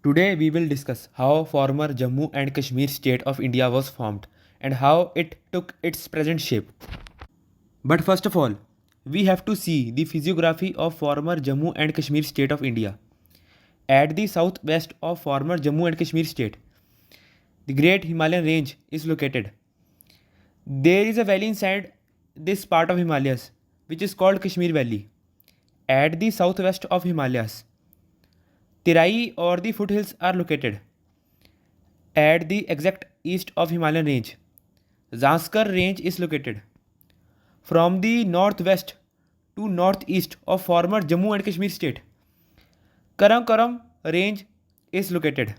Today we will discuss how former Jammu and Kashmir state of India was formed and how it took its present shape. But first of all, we have to see the physiography of former Jammu and Kashmir state of India. At the southwest of former Jammu and Kashmir state, the Great Himalayan Range is located. There is a valley inside this part of Himalayas which is called Kashmir Valley. At the southwest of Himalayas, Terai or the foothills are located. At the exact east of Himalayan range, Zanskar range is located. From the northwest to northeast of former Jammu and Kashmir state, Karakoram range is located.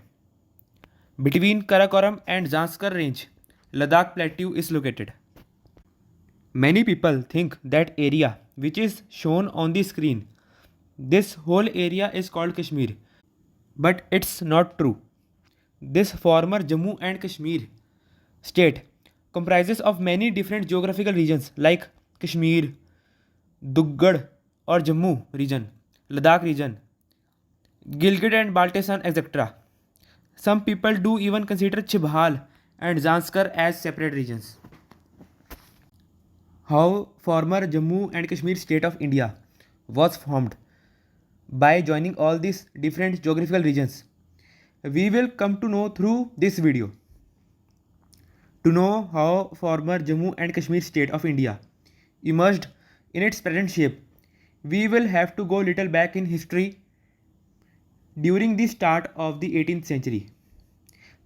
Between Karakoram and Zanskar range, Ladakh plateau is located. Many people think that area which is shown on the screen, this whole area is called Kashmir, but it's not true. This former Jammu and Kashmir state comprises of many different geographical regions like Kashmir, Dugad or Jammu region, Ladakh region, Gilgit and Baltistan, etc. Some people do even consider Chibhal and Zanskar as separate regions. How former Jammu and Kashmir state of India was formed by joining all these different geographical regions, we will come to know through this video. To know how former Jammu and Kashmir state of India emerged in its present shape, we will have to go little back in history during the start of the 18th century.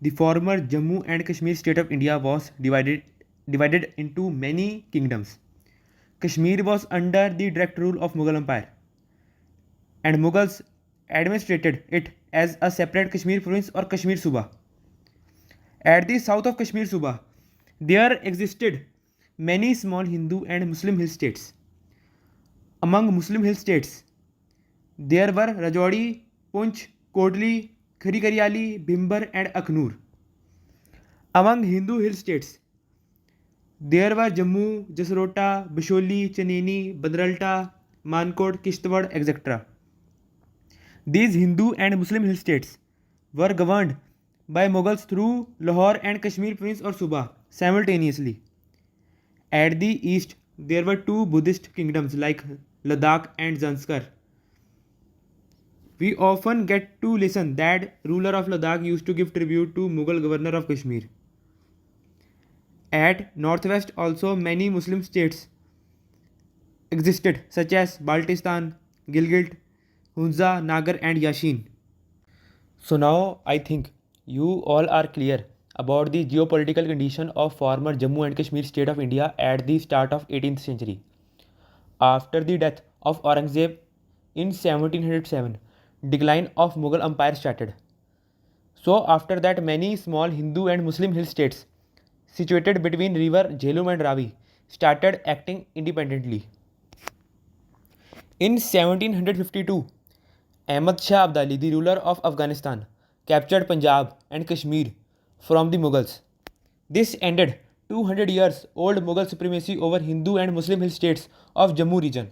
The former Jammu and Kashmir state of India was divided into many kingdoms. Kashmir was under the direct rule of Mughal Empire, and Mughals administrated it as a separate Kashmir province or Kashmir Suba. At the south of Kashmir Suba, there existed many small Hindu and Muslim hill states. Among Muslim hill states, there were Rajouri, Punch, Kodli, Kharikariali, Bhimbar and Akhnur. Among Hindu hill states, there were Jammu, Jasrota, Bisholi, Chaneni, Badralta, Mankot, Kishtwar, etc. These Hindu and Muslim hill states were governed by Mughals through Lahore and Kashmir province or Suba simultaneously. At the east, there were two Buddhist kingdoms like Ladakh and Zanskar. We often get to listen that ruler of Ladakh used to give tribute to Mughal governor of Kashmir. At northwest also many Muslim states existed such as Baltistan, Gilgit, Hunza, Nagar and Yashin. So now I think you all are clear about the geopolitical condition of former Jammu and Kashmir state of India at the start of 18th century. After the death of Aurangzeb in 1707, decline of Mughal empire started. So after that many small Hindu and Muslim hill states situated between river Jhelum and Ravi started acting independently. In 1752, Ahmad Shah Abdali, the ruler of Afghanistan, captured Punjab and Kashmir from the Mughals. This ended 200 years old Mughal supremacy over Hindu and Muslim hill states of Jammu region.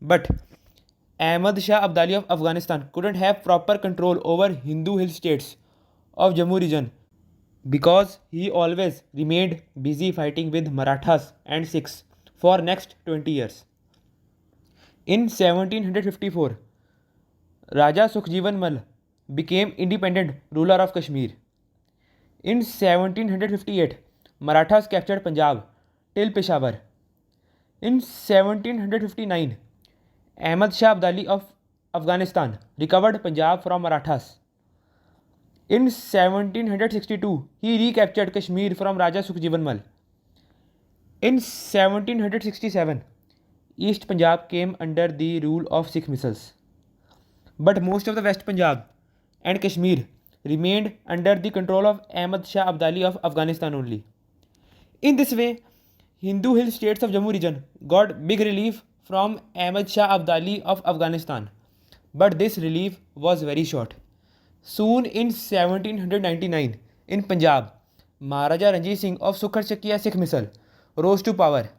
But Ahmad Shah Abdali of Afghanistan couldn't have proper control over Hindu hill states of Jammu region because he always remained busy fighting with Marathas and Sikhs for next 20 years. In 1754, Raja Sukhjeevan Mal became independent ruler of Kashmir. In 1758, Marathas captured Punjab till Peshawar. In 1759, Ahmad Shah Abdali of Afghanistan recovered Punjab from Marathas. In 1762, he recaptured Kashmir from Raja Sukhjeevan Mal. In 1767, East Punjab came under the rule of Sikh missiles. But most of the West Punjab and Kashmir remained under the control of Ahmad Shah Abdali of Afghanistan only. In this way, Hindu hill states of Jammu region got big relief from Ahmad Shah Abdali of Afghanistan. But this relief was very short. Soon in 1799, in Punjab, Maharaja Ranjit Singh of Sukhar Chakia Sikh missile rose to power.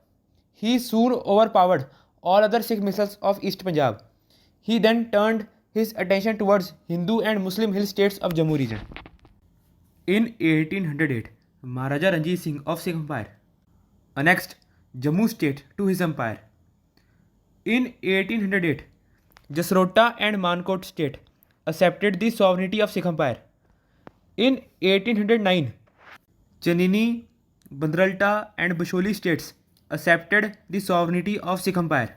He soon overpowered all other Sikh missiles of East Punjab. He then turned his attention towards Hindu and Muslim hill states of Jammu region. In 1808, Maharaja Ranjit Singh of Sikh Empire annexed Jammu state to his empire. In 1808, Jasrota and Mankot state accepted the sovereignty of Sikh Empire. In 1809, Chanini, Bandralta and Basholi states accepted the sovereignty of Sikh Empire.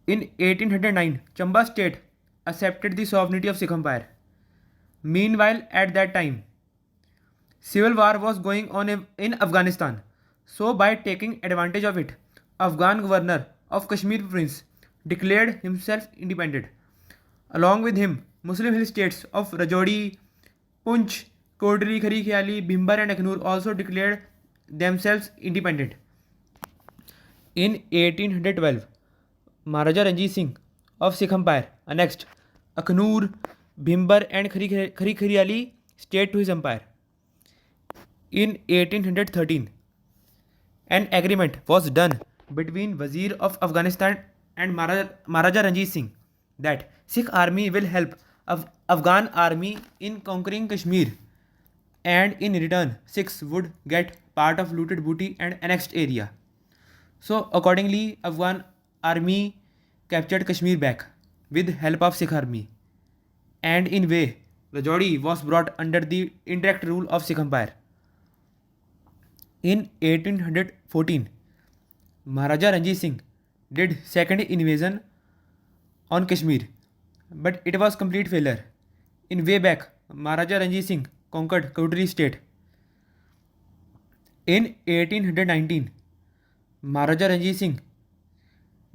In 1809, Chamba state accepted the sovereignty of Sikh Empire. Meanwhile, at that time, civil war was going on in Afghanistan. So by taking advantage of it, Afghan governor of Kashmir Prince declared himself independent. Along with him, Muslim hill states of Rajouri, Punch, Kodri, Khari Khayali, Bhimbar and Akhnur also declared themselves independent. In 1812, Maharaja Ranjit Singh of Sikh Empire annexed Akhnur, Bhimbar and Khari Khayali state to his empire. In 1813, an agreement was done between Wazir of Afghanistan and Maharaja Ranjit Singh that Sikh army will help Afghan army in conquering Kashmir, and in return Sikhs would get part of looted booty and annexed area. So accordingly, Afghan army captured Kashmir back with help of Sikh army, and in way Rajouri was brought under the indirect rule of Sikh Empire. In 1814, Maharaja Ranjit Singh did second invasion on Kashmir, but it was complete failure. In way back, Maharaja Ranjit Singh conquered Kodri state. In 1819, Maharaja Ranjit Singh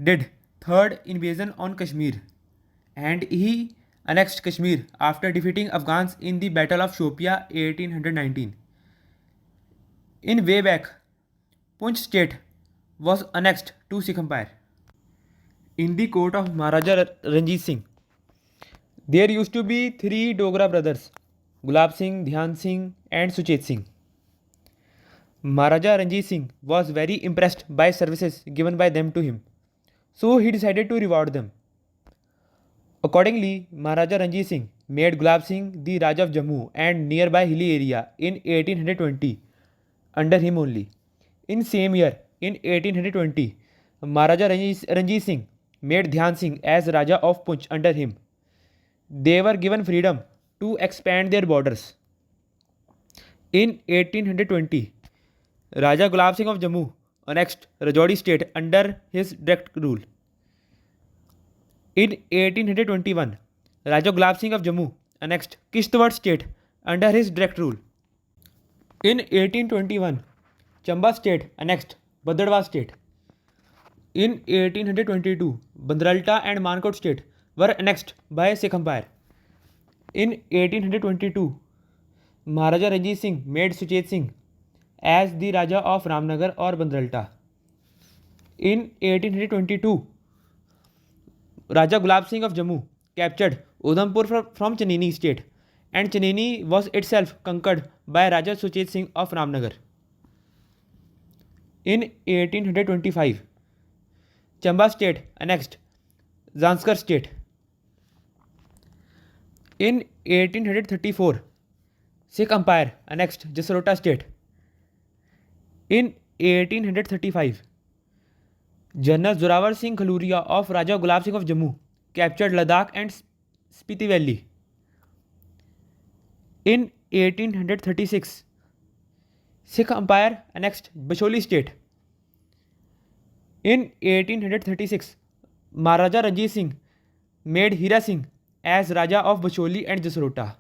did third invasion on Kashmir, and he annexed Kashmir after defeating Afghans in the Battle of Shopia 1819. In way back, Punch state was annexed to Sikh Empire. In the court of Maharaja Ranjit Singh, there used to be three Dogra brothers, Gulab Singh, Dhyan Singh and Suchet Singh. Maharaja Ranjit Singh was very impressed by services given by them to him, so he decided to reward them. Accordingly, Maharaja Ranjit Singh made Gulab Singh the Raja of Jammu and nearby hilly area in 1820 under him only. In same year, in 1820, Maharaja Ranjit Singh made Dhyan Singh as Raja of Punch under him. They were given freedom to expand their borders. In 1820, Raja Gulab Singh of Jammu annexed Rajouri state under his direct rule. In 1821, Raja Gulab Singh of Jammu annexed Kishtwar state under his direct rule. In 1821, Chamba state annexed Bhadarwah state. In 1822, Bandralta and Mankot state were annexed by Sikh Empire. In 1822, Maharaja Ranjit Singh made Suchet Singh as the Raja of Ramnagar or Bandralta. In 1822, Raja Gulab Singh of Jammu captured Udhampur from Chanini state, and Chanini was itself conquered by Raja Suchet Singh of Ramnagar. In 1825, Chamba state annexed Zanskar state. In 1834, Sikh Empire annexed Jasrota state. In 1835, General Zorawar Singh Khaluria of Raja Gulab Singh of Jammu captured Ladakh and Spiti Valley. In 1836, Sikh Empire annexed Basholi state. In 1836, Maharaja Ranjit Singh made Hira Singh as Raja of Basholi and Jasrota.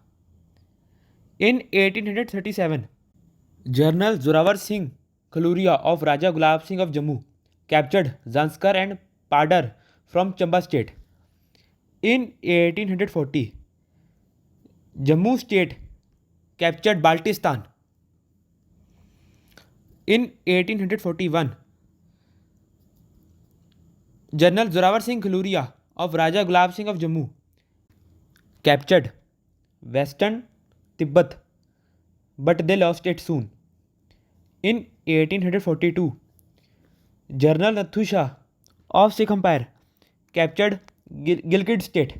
In 1837, General Zorawar Singh Khaluria of Raja Gulab Singh of Jammu captured Zanskar and Padar from Chamba state. In 1840, Jammu state captured Baltistan. In 1841, General Zorawar Singh Khaluria of Raja Gulab Singh of Jammu captured Western Tibet, but they lost it soon. In 1842, General Nathu Shah of Sikh Empire captured Gilgit state.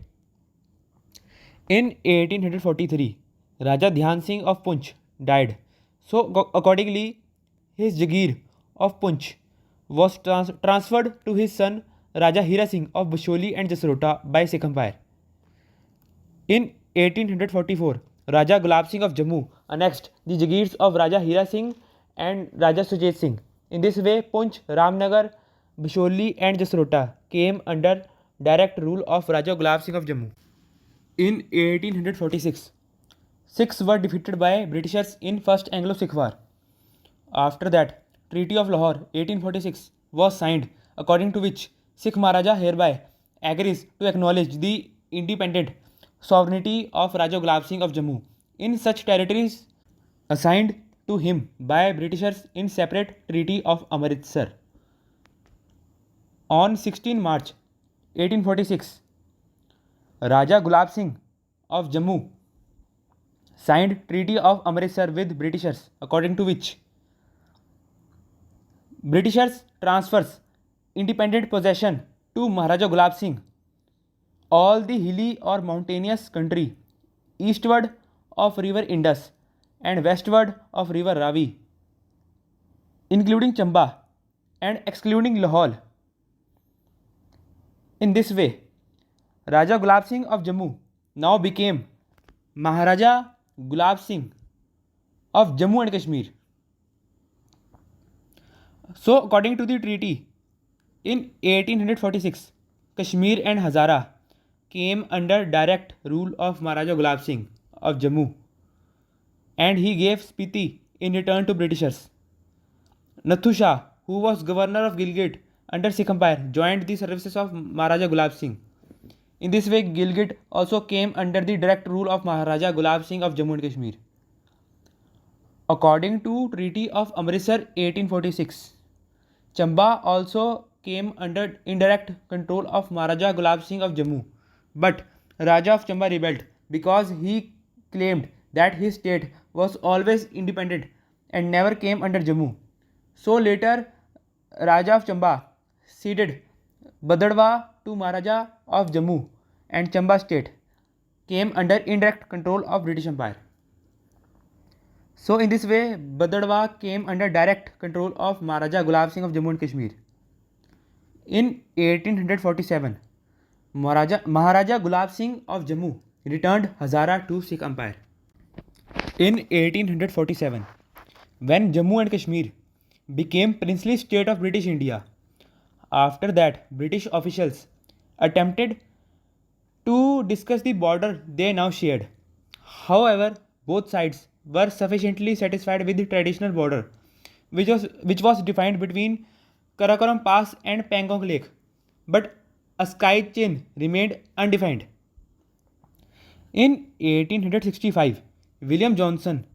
In 1843, Raja Dhyan Singh of Punch died. So accordingly, his Jagir of Punch was transferred to his son Raja Hira Singh of Basholi and Jasrota by Sikh Empire. In 1844, Raja Gulab Singh of Jammu annexed the Jagirs of Raja Hira Singh and Raja Sujait Singh. In this way, Punch, Ramnagar, Basholi and Jasrota came under direct rule of Raja Gulab Singh of Jammu. In 1846, Sikhs were defeated by Britishers in First Anglo-Sikh War. After that, Treaty of Lahore 1846 was signed, according to which Sikh Maharaja hereby agrees to acknowledge the independent sovereignty of Raja Gulab Singh of Jammu in such territories assigned to him by Britishers in separate Treaty of Amritsar. On 16 March 1846, Raja Gulab Singh of Jammu signed Treaty of Amritsar with Britishers, according to which Britishers transfers independent possession to Maharaja Gulab Singh all the hilly or mountainous country eastward of river Indus and westward of river Ravi, including Chamba and excluding Lahore. In this way, Raja Gulab Singh of Jammu now became Maharaja Gulab Singh of Jammu and Kashmir. So, according to the treaty, in 1846, Kashmir and Hazara came under direct rule of Maharaja Gulab Singh of Jammu, and he gave Spiti in return to Britishers. Nathu Shah, who was governor of Gilgit under Sikh Empire, joined the services of Maharaja Gulab Singh. In this way, Gilgit also came under the direct rule of Maharaja Gulab Singh of Jammu and Kashmir. According to Treaty of Amritsar 1846, Chamba also came under indirect control of Maharaja Gulab Singh of Jammu, but Raja of Chamba rebelled because he claimed that his state was always independent and never came under Jammu. So later, Raja of Chamba ceded Badadwa to Maharaja of Jammu, and Chamba state came under indirect control of British Empire. So in this way, Badadwa came under direct control of Maharaja Gulab Singh of Jammu and Kashmir. In 1847, Maharaja Gulab Singh of Jammu returned Hazara to Sikh Empire. In 1847, when Jammu and Kashmir became princely state of British India, after that British officials attempted to discuss the border they now shared. However, both sides were sufficiently satisfied with the traditional border, which was defined between Karakoram Pass and Pangong Lake, but a sky chain remained undefined. In 1865, William Johnson,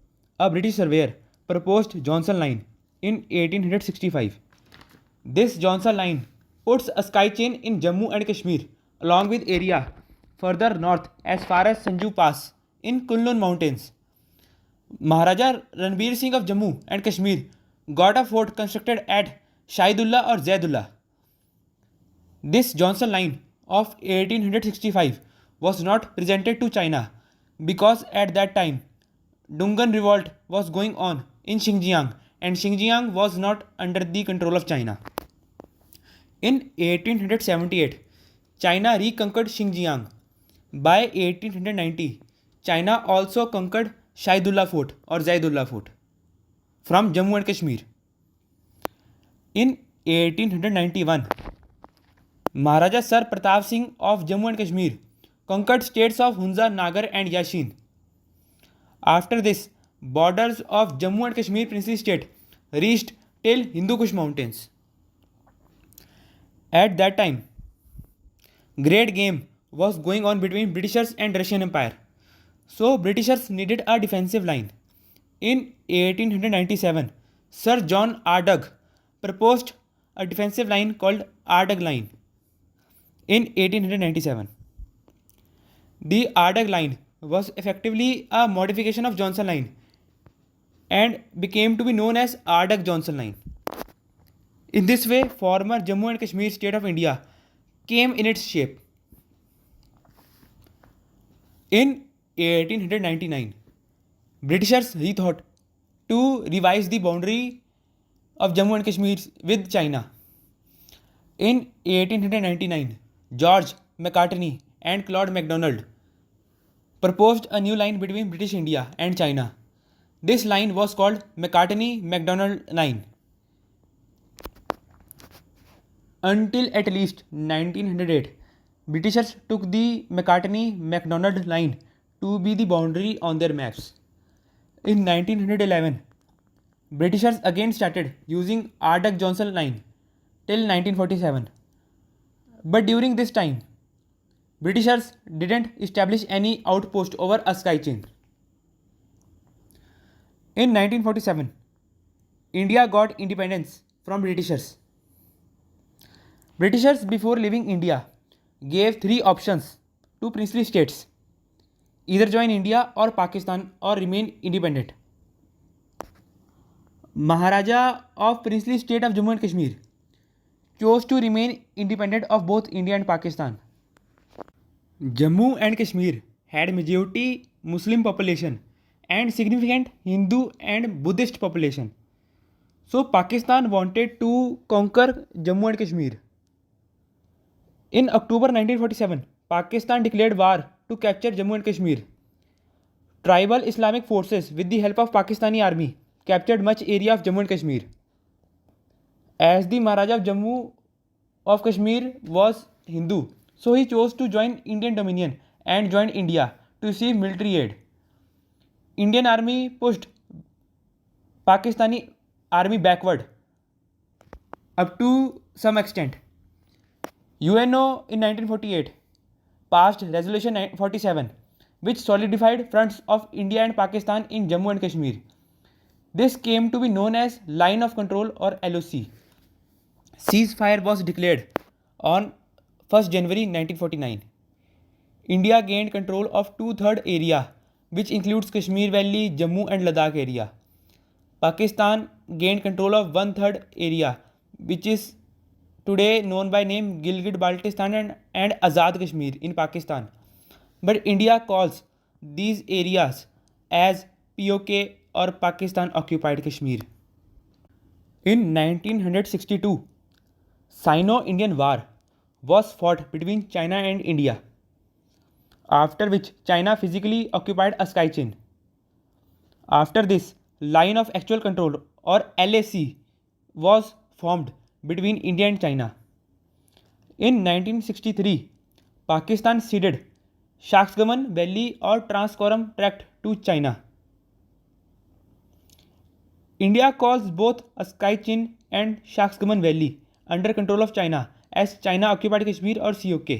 a British surveyor, proposed Johnson Line in 1865. This Johnson Line puts a sky chain in Jammu and Kashmir along with area further north as far as Sanju Pass in Kunlun Mountains. Maharaja Ranbir Singh of Jammu and Kashmir got a fort constructed at Shahidullah or Zaidullah. This Johnson Line of 1865 was not presented to China because at that time Dungan revolt was going on in Xinjiang and Xinjiang was not under the control of China. In 1878, China reconquered Xinjiang. By 1890, China also conquered Shahidullah Fort or Zaidullah Fort from Jammu and Kashmir. In 1891, Maharaja Sir Pratap Singh of Jammu and Kashmir conquered states of Hunza, Nagar and Yashin. After this, borders of Jammu and Kashmir princely state reached till Hindu Kush mountains. At that time, great game was going on between Britishers and Russian Empire. So Britishers needed a defensive line. In 1897, Sir John Ardagh proposed a defensive line called Ardagh Line. In 1897, the Ardagh Line was effectively a modification of Johnson Line and became to be known as Ardagh-Johnson Line. In this way, former Jammu and Kashmir state of India came in its shape. In 1899, Britishers rethought to revise the boundary of Jammu and Kashmir with China. In 1899, George Macartney and Claude MacDonald proposed a new line between British India and China. This line was called Macartney-MacDonald Line. Until at least 1908, Britishers took the Macartney-MacDonald Line to be the boundary on their maps. In 1911, Britishers again started using Ardoch-Johnson Line till 1947. But during this time, Britishers didn't establish any outpost over a sky chain. In 1947, India got independence from Britishers. Britishers, before leaving India, gave three options to princely states: either join India or Pakistan or remain independent. Maharaja of princely state of Jammu and Kashmir chose to remain independent of both India and Pakistan. Jammu and Kashmir had majority Muslim population and significant Hindu and Buddhist population. So Pakistan wanted to conquer Jammu and Kashmir. In October 1947, Pakistan declared war to capture Jammu and Kashmir. Tribal Islamic forces, with the help of Pakistani army, captured much area of Jammu and Kashmir. As the Maharaja of Jammu of Kashmir was Hindu, so he chose to join Indian Dominion and joined India to receive military aid. Indian army pushed Pakistani army backward up to some extent. UNO in 1948 passed Resolution 47, which solidified fronts of India and Pakistan in Jammu and Kashmir. This came to be known as Line of Control or LOC. Ceasefire was declared on 1st January 1949. India gained control of 2/3 area, which includes Kashmir Valley, Jammu and Ladakh area. Pakistan gained control of 1/3 area, which is today known by name Gilgit-Baltistan and Azad Kashmir in Pakistan. But India calls these areas as POK or Pakistan Occupied Kashmir. In 1962, Sino-Indian War was fought between China and India, after which China physically occupied a sky chain. After this, Line of Actual Control or LAC was formed between India and China. In 1963, Pakistan ceded Shaksgaman Valley or Transcoram Tract to China. India calls both a sky chain and Shaksgaman Valley under control of China as China Occupied Kashmir or COK.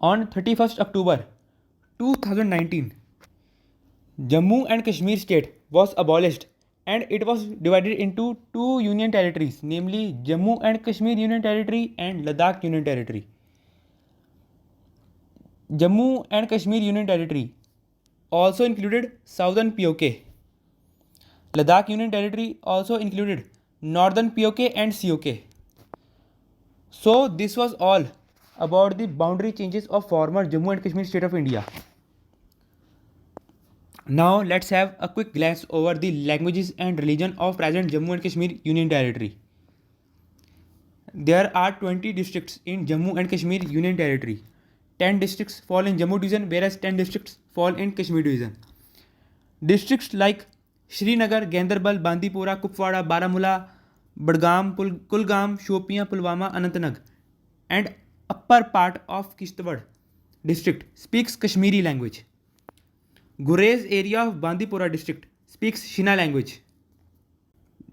On 31st October 2019, Jammu and Kashmir state was abolished and it was divided into two union territories, namely Jammu and Kashmir Union Territory and Ladakh Union Territory. Jammu and Kashmir Union Territory also included southern POK. Ladakh Union Territory also included northern POK and COK. So this was all about the boundary changes of former Jammu and Kashmir state of India. Now let's have a quick glance over the languages and religion of present Jammu and Kashmir Union Territory. There are 20 districts in Jammu and Kashmir Union Territory. 10 districts fall in Jammu division, whereas 10 districts fall in Kashmir division. Districts like Srinagar, Ganderbal, Bandipora, Kupwara, Baramulla, Budgam, Kulgam, Shopian, Pulwama, Anantnag and upper part of Kishtwar district speaks Kashmiri language. Gurez area of Bandipora district speaks Shina language.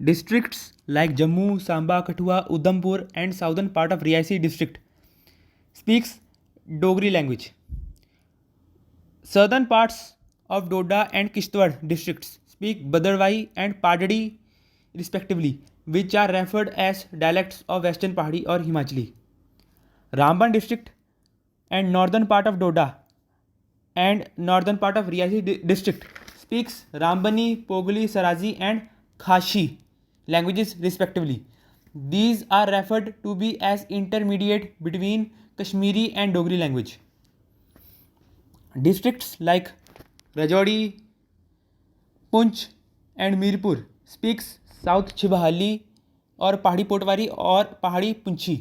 Districts like Jammu, Samba, Kathua, Udhampur and southern part of Riyasi district speaks Dogri language. Southern parts of Doda and Kishtwar districts speak Badarwai and Padadi respectively, which are referred as dialects of Western Pahari or Himachali. Ramban district and northern part of Doda and northern part of Riyasi district speaks Rambani, Pogli, Sarazi and Khashi languages respectively. These are referred to be as intermediate between Kashmiri and Dogri language. Districts like Rajouri, Poonch and Mirpur speaks south Chibhali और पहाड़ी पोटवारी और Pahari Punchhi.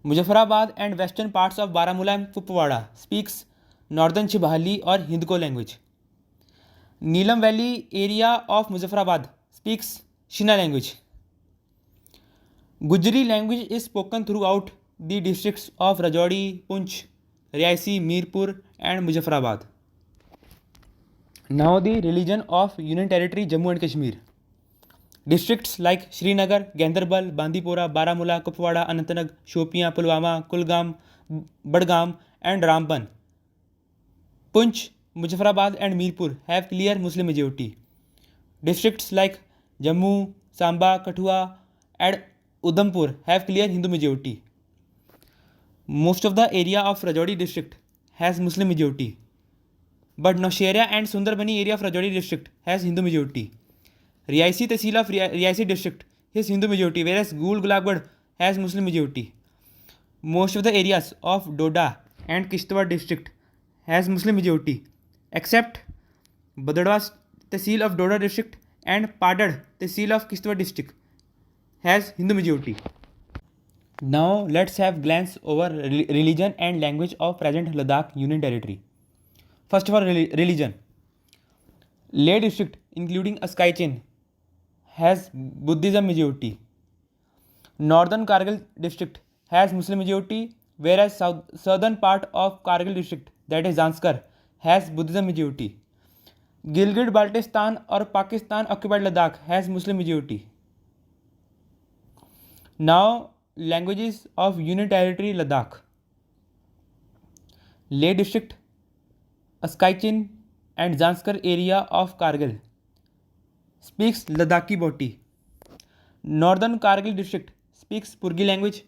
Muzaffarabad and western parts of Baramulla and Kupwara speaks northern Chibhali और Hindko language. Neelam valley area of Muzaffarabad speaks Shina language. Gujari language is spoken throughout the districts of Rajouri, Poonch, Reasi, Mirpur and Muzaffarabad. Now the religion of Union Territory Jammu and Kashmir. Districts like Srinagar, Ganderbal, Bandipora, Baramulla, Kupwara, Anantnag, Shopian, Pulwama, Kulgam, Badgam and Ramban. Punch, Muzaffarabad and Mirpur have clear Muslim majority. Districts like Jammu, Samba, Kathua and Udhampur have clear Hindu majority. Most of the area of Rajouri district has Muslim majority. But Nौशेरा and Sundarbani area of Rajouri district has Hindu majority. Riyaisi Tehsil of Riyaisi district has Hindu majority, whereas Gul Gulabgarh has Muslim majority. Most of the areas of Doda and Kishtwar district has Muslim majority, except Badadwa Tehsil of Doda district and Padad Tehsil of Kishtwar district has Hindu majority. Now let's have glance over religion and language of present Ladakh Union Territory. First of all, religion. Leh district, including Askai Chin, has Buddhism majority. Northern Kargil district has Muslim majority, whereas southern part of Kargil district, that is Zanskar, has Buddhism majority. Gilgit-Baltistan or Pakistan occupied Ladakh has Muslim majority. Now, languages of Union Territory Ladakh. Leh district, Askai Chin and Zanskar area of Kargil speaks Ladakhi Boti. Northern Kargil district speaks Purgi language.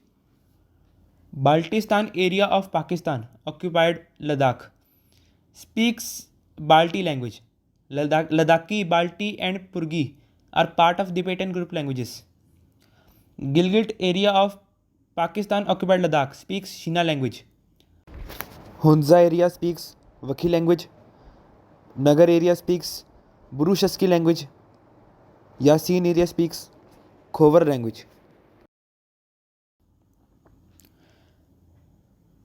Baltistan area of Pakistan occupied Ladakh speaks Balti language. Ladakhi, Balti and Purgi are part of Tibetan group languages. Gilgit area of Pakistan occupied Ladakh speaks Shina language. Hunza area speaks Wakhi language. Nagar area speaks Burushaski language. Yasin area speaks Khovar language.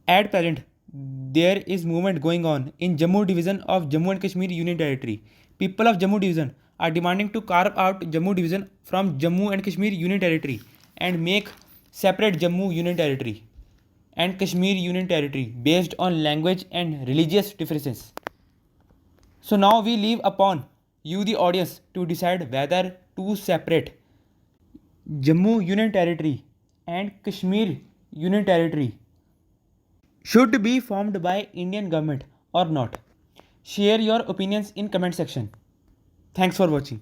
At present, there is movement going on in Jammu division of Jammu and Kashmir Union Territory. People of Jammu division are demanding to carve out Jammu division from Jammu and Kashmir Union Territory and make separate Jammu Union Territory and Kashmir Union Territory based on language and religious differences. So now we leave upon you, the audience, to decide whether to separate Jammu Union Territory and Kashmir Union Territory should be formed by Indian government or not. Share your opinions in comment section. Thanks for watching.